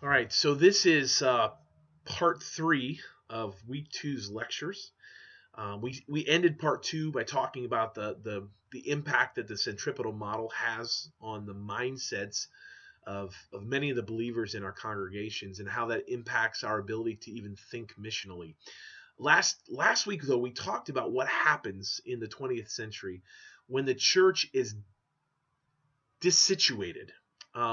All right, so this is part three of week two's lectures. We ended part two by talking about the impact that the centripetal model has on the mindsets of many of the believers in our congregations and how that impacts our ability to even think missionally. Last week though, we talked about what happens in the 20th century when the church is dissituated,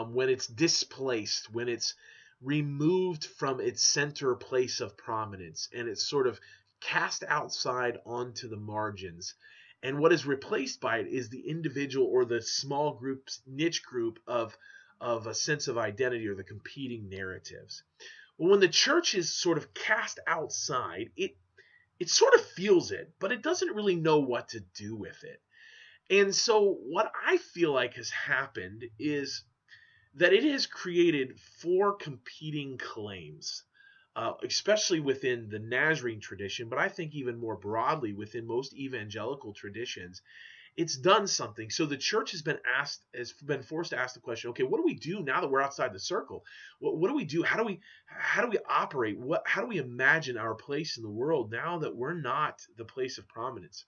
when it's displaced, when it's removed from its center place of prominence, and it's sort of cast outside onto the margins. And what is replaced by it is the individual or the small groups, niche group of a sense of identity or the competing narratives. Well, when the church is sort of cast outside, it sort of feels it, but it doesn't really know what to do with it. And so what I feel like has happened is that it has created four competing claims, especially within the Nazarene tradition, but I think even more broadly within most evangelical traditions. It's done something. So the church has been forced to ask the question, okay, what do we do now that we're outside the circle? What do we do? How do we operate? How do we imagine our place in the world now that we're not the place of prominence?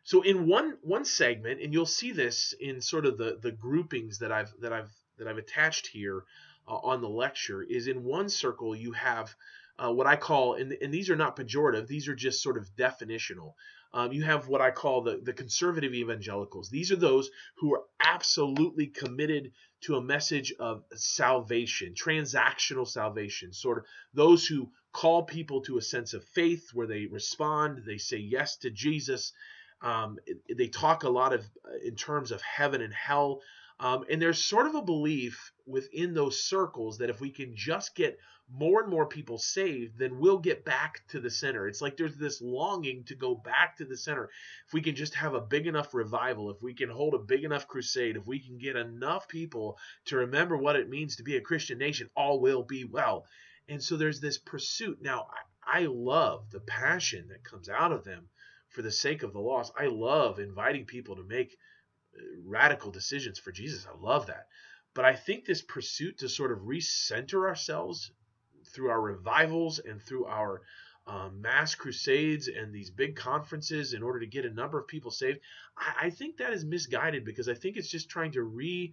So in one segment, and you'll see this in sort of the groupings that I've attached here on the lecture, is in one circle you have what I call, and these are not pejorative, these are just sort of definitional. You have what I call the conservative evangelicals. These are those who are absolutely committed to a message of salvation, transactional salvation, sort of those who call people to a sense of faith where they respond, they say yes to Jesus. They talk a lot in terms of heaven and hell. And there's sort of a belief within those circles that if we can just get more and more people saved, then we'll get back to the center. It's like there's this longing to go back to the center. If we can just have a big enough revival, if we can hold a big enough crusade, if we can get enough people to remember what it means to be a Christian nation, all will be well. And so there's this pursuit. Now, I love the passion that comes out of them for the sake of the lost. I love inviting people to make radical decisions for Jesus. I love that. But I think this pursuit to sort of recenter ourselves through our revivals and through our mass crusades and these big conferences in order to get a number of people saved, I think that is misguided, because I think it's just trying to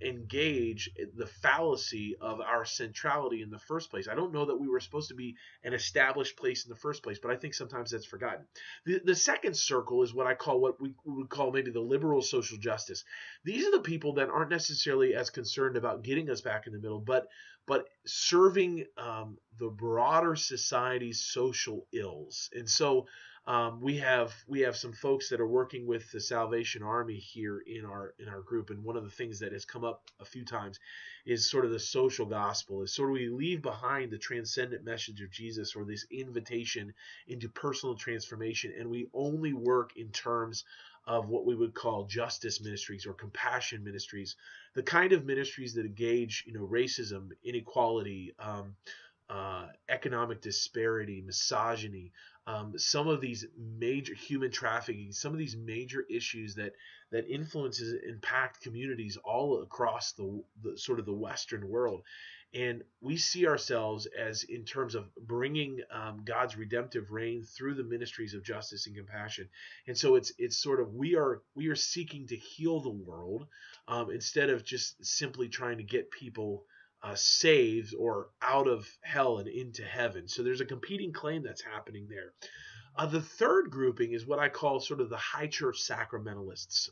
engage the fallacy of our centrality in the first place. I don't know that we were supposed to be an established place in the first place, but I think sometimes that's forgotten. The second circle is what I call, what we would call maybe the liberal social justice. These are the people that aren't necessarily as concerned about getting us back in the middle, but serving the broader society's social ills. And so we have some folks that are working with the Salvation Army here in our group, and one of the things that has come up a few times is sort of the social gospel. Is sort of we leave behind the transcendent message of Jesus, or this invitation into personal transformation, and we only work in terms of what we would call justice ministries or compassion ministries, the kind of ministries that engage, racism, inequality, economic disparity, misogyny, some of these major human trafficking, some of these major issues that influences impact communities all across the sort of the Western world. And we see ourselves as, in terms of bringing God's redemptive reign through the ministries of justice and compassion. And so it's sort of, we are seeking to heal the world instead of just simply trying to get people saved or out of hell and into heaven. So there's a competing claim that's happening there. The third grouping is what I call sort of the high church sacramentalists.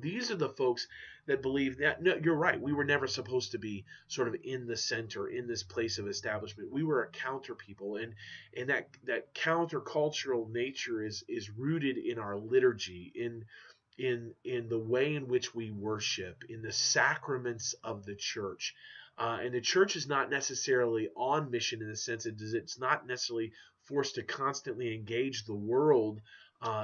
These are the folks that believe that, no, you're right, we were never supposed to be sort of in the center, in this place of establishment. We were a counter people, and that countercultural nature is rooted in our liturgy, in the way in which we worship, in the sacraments of the church. And the church is not necessarily on mission in the sense that it's not necessarily forced to constantly engage the world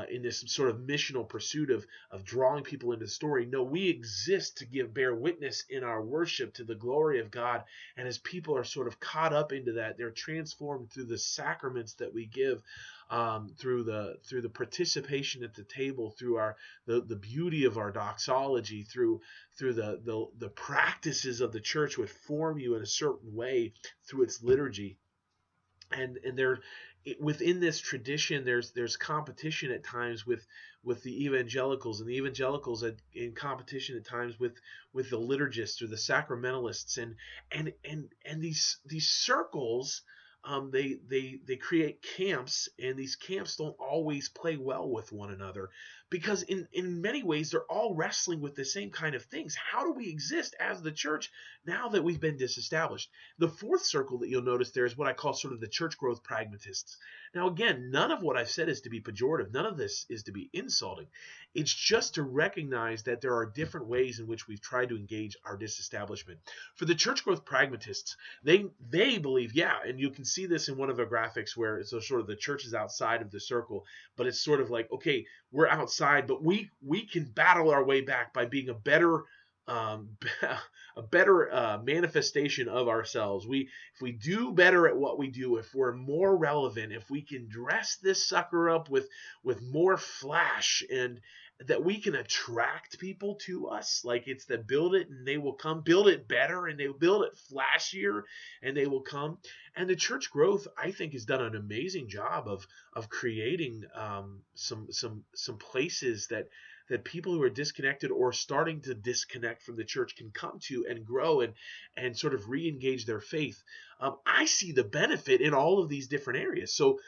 in this sort of missional pursuit of drawing people into the story. No, we exist to bear witness in our worship to the glory of God. And as people are sort of caught up into that, they're transformed through the sacraments that we give, through the participation at the table, through the beauty of our doxology, through the practices of the church which form you in a certain way through its liturgy. And there, within this tradition, there's competition at times with the evangelicals, and the evangelicals in competition at times with the liturgists or the sacramentalists, and these circles. They create camps, and these camps don't always play well with one another, because in many ways they're all wrestling with the same kind of things. How do we exist as the church now that we've been disestablished? The fourth circle that you'll notice there is what I call sort of the church growth pragmatists. Now, again, none of what I've said is to be pejorative. None of this is to be insulting. It's just to recognize that there are different ways in which we've tried to engage our disestablishment. For the church growth pragmatists, they believe, yeah, and you can see this in one of the graphics where it's sort of the church is outside of the circle, but it's sort of like, okay, we're outside, but we can battle our way back by being a better manifestation of ourselves. If we do better at what we do, if we're more relevant, if we can dress this sucker up with more flash, and that we can attract people to us, like it's the build it and they will come, build it better and they will build it flashier and they will come. And the church growth, I think, has done an amazing job of creating some places that people who are disconnected or starting to disconnect from the church can come to and grow and sort of re-engage their faith. I see the benefit in all of these different areas. So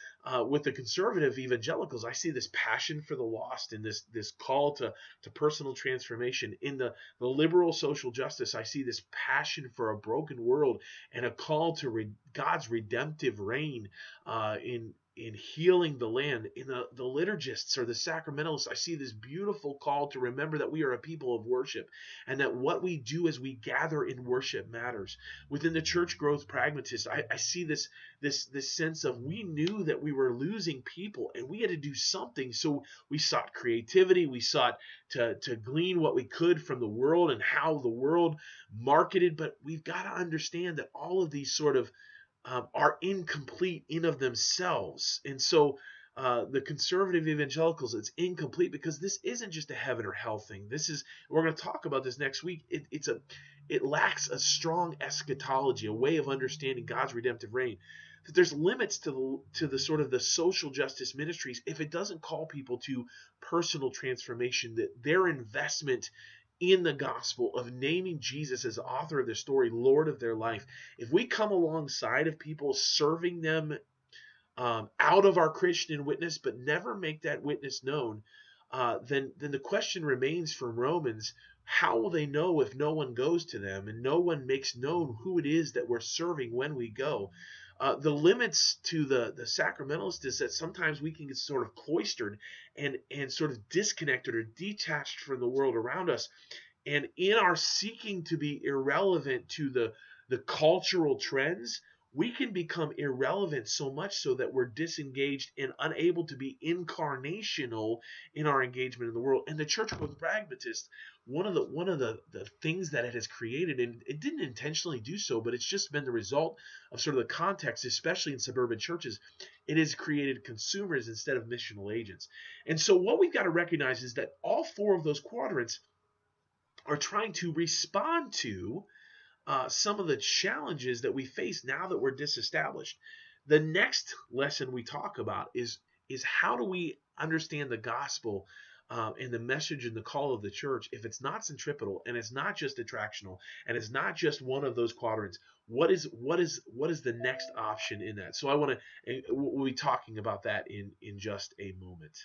with the conservative evangelicals, I see this passion for the lost and this call to personal transformation. In the liberal social justice, I see this passion for a broken world and a call to God's redemptive reign in healing the land. In the liturgists or the sacramentalists, I see this beautiful call to remember that we are a people of worship, and that what we do as we gather in worship matters. Within the church growth pragmatists, I see this sense of, we knew that we were losing people and we had to do something. So we sought creativity. We sought to glean what we could from the world and how the world marketed. But we've got to understand that all of these sort of are incomplete in of themselves. And so the conservative evangelicals, it's incomplete because this isn't just a heaven or hell thing. We're going to talk about this next week. It lacks a strong eschatology, a way of understanding God's redemptive reign. That there's limits to the sort of the social justice ministries if it doesn't call people to personal transformation, that their investment in the gospel of naming Jesus as author of their story, Lord of their life. If we come alongside of people, serving them out of our Christian witness, but never make that witness known, then the question remains from Romans: how will they know if no one goes to them and no one makes known who it is that we're serving when we go? The limits to the sacramentalist is that sometimes we can get sort of cloistered and sort of disconnected or detached from the world around us. And in our seeking to be irrelevant to the cultural trends, we can become irrelevant so much so that we're disengaged and unable to be incarnational in our engagement in the world. And the church growth pragmatist, one of the things that it has created, and it didn't intentionally do so, but it's just been the result of sort of the context, especially in suburban churches, it has created consumers instead of missional agents. And so what we've got to recognize is that all four of those quadrants are trying to respond to some of the challenges that we face now that we're disestablished. The next lesson we talk about is how do we understand the gospel and the message and the call of the church if it's not centripetal and it's not just attractional and it's not just one of those quadrants. What is the next option in that? So we'll be talking about that in just a moment.